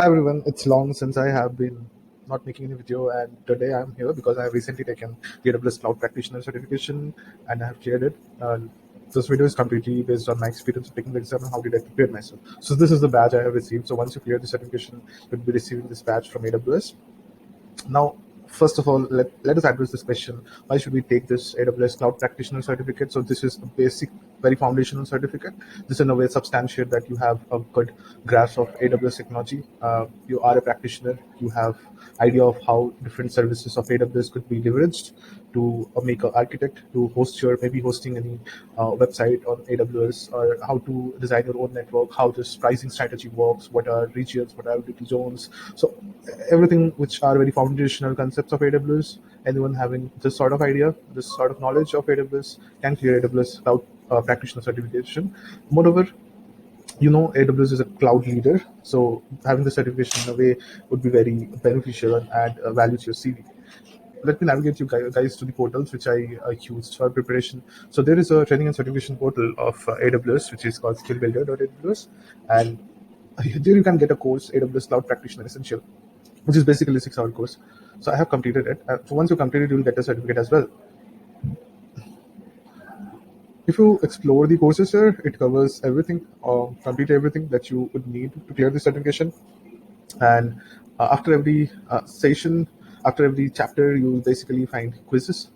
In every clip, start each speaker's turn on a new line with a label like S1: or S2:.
S1: Hi everyone, it's long since I have been not making any video, and today I'm here because I have recently taken the AWS Cloud Practitioner certification and I have cleared it. This video is completely based on my experience of taking the exam and how did I prepare myself. So this is the badge I have received. So once you clear the certification, you'll be receiving this badge from AWS. Now, first of all, let us address this question. Why should we take this AWS Cloud Practitioner certificate? So this is a basic, very foundational certificate. This in a way substantiate that you have a good grasp of AWS technology. You are a practitioner. You have idea of how different services of AWS could be leveraged to make an architect to host your, maybe hosting any website on AWS, or how to design your own network, how this pricing strategy works, what are regions, what are availability zones. So everything which are very foundational concepts of AWS. Anyone having this sort of idea, this sort of knowledge of AWS can clear AWS Cloud Practitioner certification. Moreover, AWS is a cloud leader, so having the certification in a way would be very beneficial and add value to your CV. Let me navigate you guys to the portals which I used for preparation. So there is a training and certification portal of AWS, which is called Skillbuilder.aws, and there you can get a course, AWS Cloud Practitioner Essential, which is basically a 6-hour course. So I have completed it. So once you complete it, you will get a certificate as well. If you explore the courses here, it covers everything, complete everything that you would need to clear the certification. And after every session, after every chapter, you will basically find quizzes.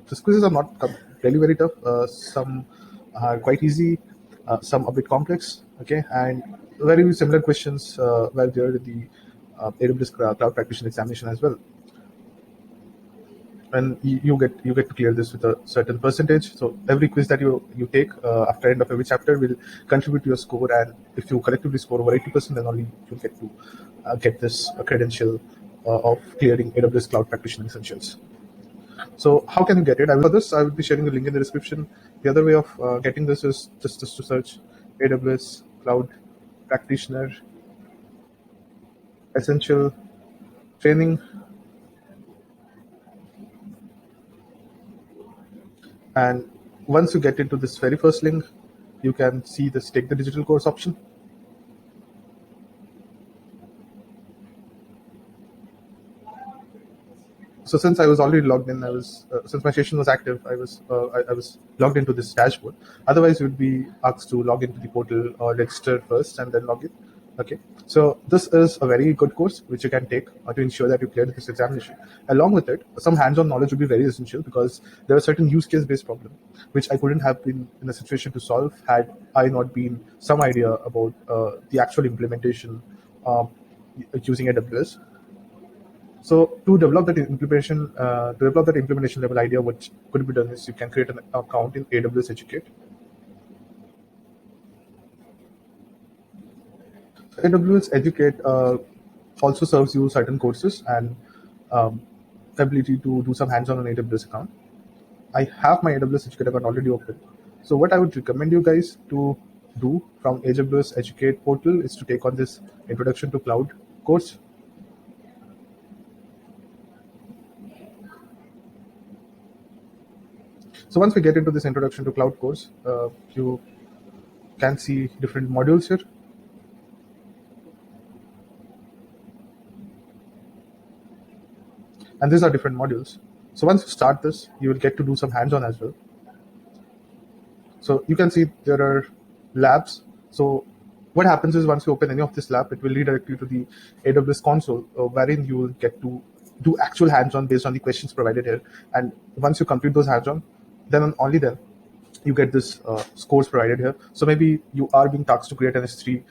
S1: These quizzes are not really very tough. Some are quite easy, some a bit complex. Okay, and very similar questions were there in the AWS Cloud Practitioner examination as well. And you get to clear this with a certain percentage. So every quiz that you take after end of every chapter will contribute to your score, and if you collectively score over 80%, then only you get to get this credential of clearing AWS Cloud Practitioner Essentials. So how can you get it? For this, I will be sharing the link in the description. The other way of getting this is just to search AWS Cloud Practitioner Essential Training. And once you get into this very first link, you can see this take the digital course option. So since I was already logged in, since my session was active, I was logged into this dashboard. Otherwise, you would be asked to log into the portal or register first and then log in. Okay, so this is a very good course which you can take to ensure that you clear this examination. Along with it, some hands-on knowledge would be very essential, because there are certain use case-based problems which I couldn't have been in a situation to solve had I not been some idea about the actual implementation using AWS. So to develop that implementation level idea, what could be done is you can create an account in AWS Educate. AWS Educate also serves you certain courses and ability to do some hands-on on AWS account. I have my AWS Educate account already open. So what I would recommend you guys to do from AWS Educate portal is to take on this Introduction to Cloud course. So once we get into this Introduction to Cloud course, you can see different modules here. And these are different modules. So once you start this, you will get to do some hands-on as well. So you can see there are labs. So what happens is once you open any of this lab, it will redirect you to the AWS console, wherein you will get to do actual hands-on based on the questions provided here. And once you complete those hands-on, then and only then you get this scores provided here. So maybe you are being tasked to create an S3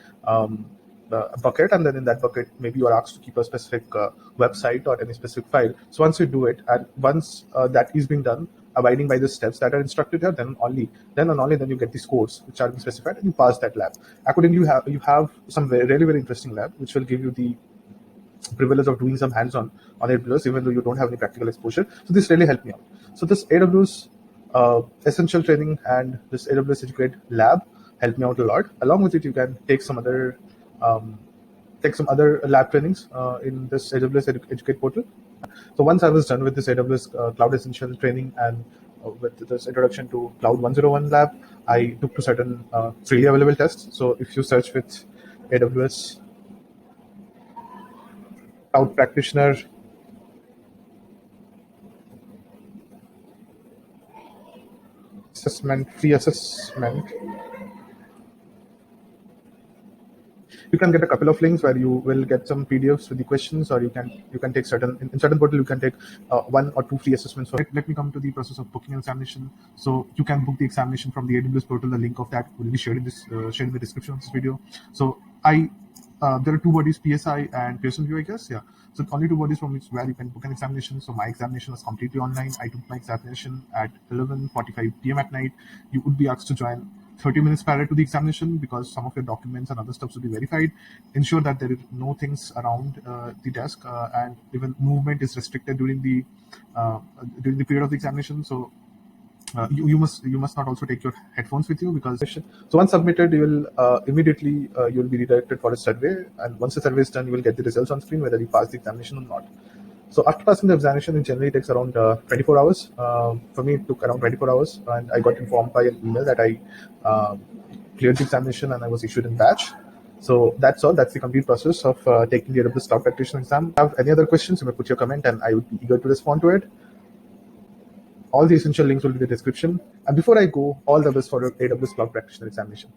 S1: bucket, and then in that bucket, maybe you are asked to keep a specific website or any specific file. So once you do it, and once that is being done, abiding by the steps that are instructed here, then and only then you get the scores which are being specified, and you pass that lab. Accordingly, you have some really very interesting lab which will give you the privilege of doing some hands-on on AWS, even though you don't have any practical exposure. So this really helped me out. So this AWS essential training and this AWS Educate lab helped me out a lot. Along with it, you can take some other lab trainings in this AWS Educate portal. So once I was done with this AWS Cloud Essential training and with this Introduction to Cloud 101 lab, I took to certain freely available tests. So if you search with AWS Cloud Practitioner assessment, free assessment. You can get a couple of links where you will get some PDFs with the questions, or you can take certain in certain portal you can take one or two free assessments. So let me come to the process of booking an examination. So you can book the examination from the AWS portal. The link of that will be shared in this shared in the description of this video. So there are two bodies, PSI and Pearson View, I guess. Yeah. So only two bodies from which where you can book an examination. So my examination was completely online. I took my examination at 11:45 p.m. at night. You would be asked to join 30 minutes prior to the examination because some of your documents and other stuff will be verified. Ensure that there are no things around the desk, and even movement is restricted during the period of the examination. So you must not also take your headphones with you, because so once submitted you will immediately you will be redirected for a survey, and once the survey is done you will get the results on screen whether you pass the examination or not. So after passing the examination, it generally takes around 24 hours. For me, it took around 24 hours, and I got informed by an email that I cleared the examination and I was issued in batch. So that's all. That's the complete process of taking the AWS Cloud Practitioner exam. If you have any other questions, you may put your comment, and I would be eager to respond to it. All the essential links will be in the description. And before I go, all the best for your AWS Cloud Practitioner examination.